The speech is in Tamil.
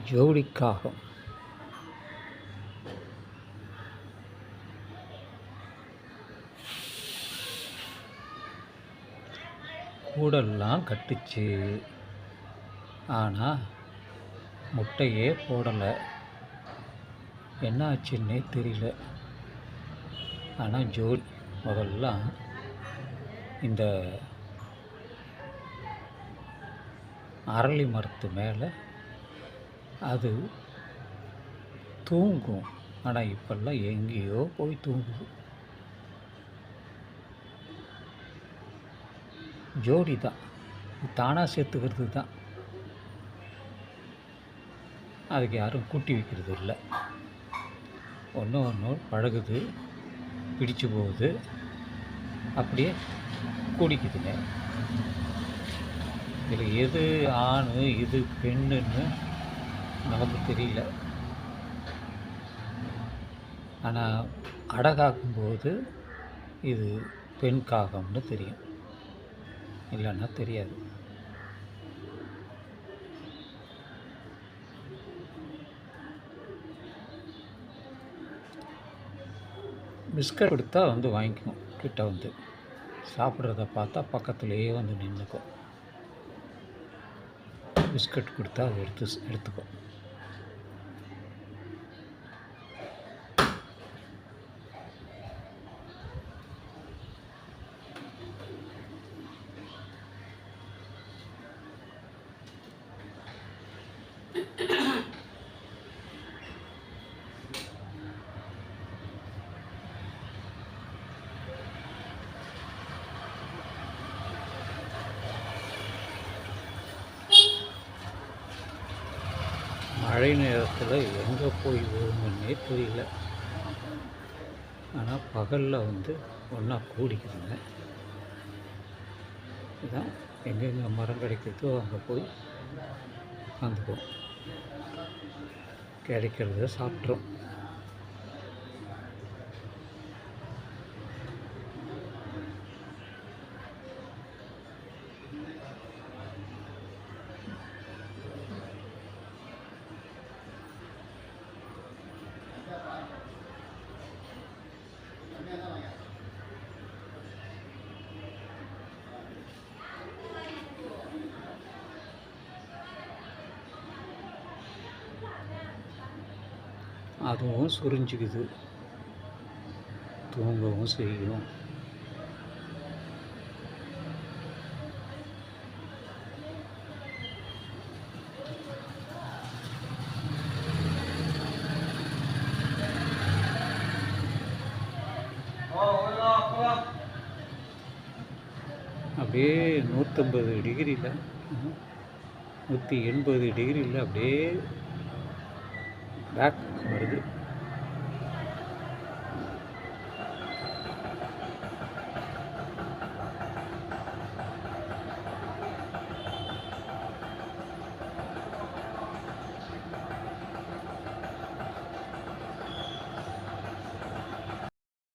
ஜோடி காகம். கூடெல்லாம் கட்டுச்சு, ஆனால் முட்டையே போடலை. என்ன ஆச்சுன்னே தெரியல. ஆனால் ஜோடி முதல்லாம் இந்த அரளி மரத்து மேலே அது தூங்கும். ஆனால் இப்போல்லாம் எங்கேயோ போய் தூங்குது. ஜோடி தான், தானாக சேர்த்துக்கிறது தான். அதுக்கு யாரும் கூட்டி வைக்கிறது இல்லை. ஒன்று பழகுது, பிடிச்சு போகுது, அப்படியே கூடிக்குதுங்க. இதில் எது ஆண் இது பெண்ணுன்னு நமக்கு தெரியல. ஆனால் அடகாக்கும்போது இது பெண் காகம்னு தெரியும், இல்லைன்னா தெரியாது. பிஸ்கட் கொடுத்தா வந்து வாங்கிக்கும். கிட்ட வந்து சாப்பிட்றத பார்த்தா பக்கத்துலேயே வந்து நின்றுக்கும். பிஸ்கட் கொடுத்தா அதை எடுத்துக்கும். மழை நேரத்தில் எங்கே போய் விழுங்கன்னே தெரியல. ஆனால் பகலில் வந்து ஒன்றா கூடிக்குதுங்க. இதுதான் எங்கெங்கே மரம் கிடைக்கிறதோ அங்கே போய் உட்காந்துக்கும். கிடைக்கிறத சாப்பிட்றோம். அதுவும் சுரிஞ்சிக்குது, தூங்கவும் செய்யும். அப்படியே 150 டிகிரியில் 180 டிகிரியில் அப்படியே பேக் வருது.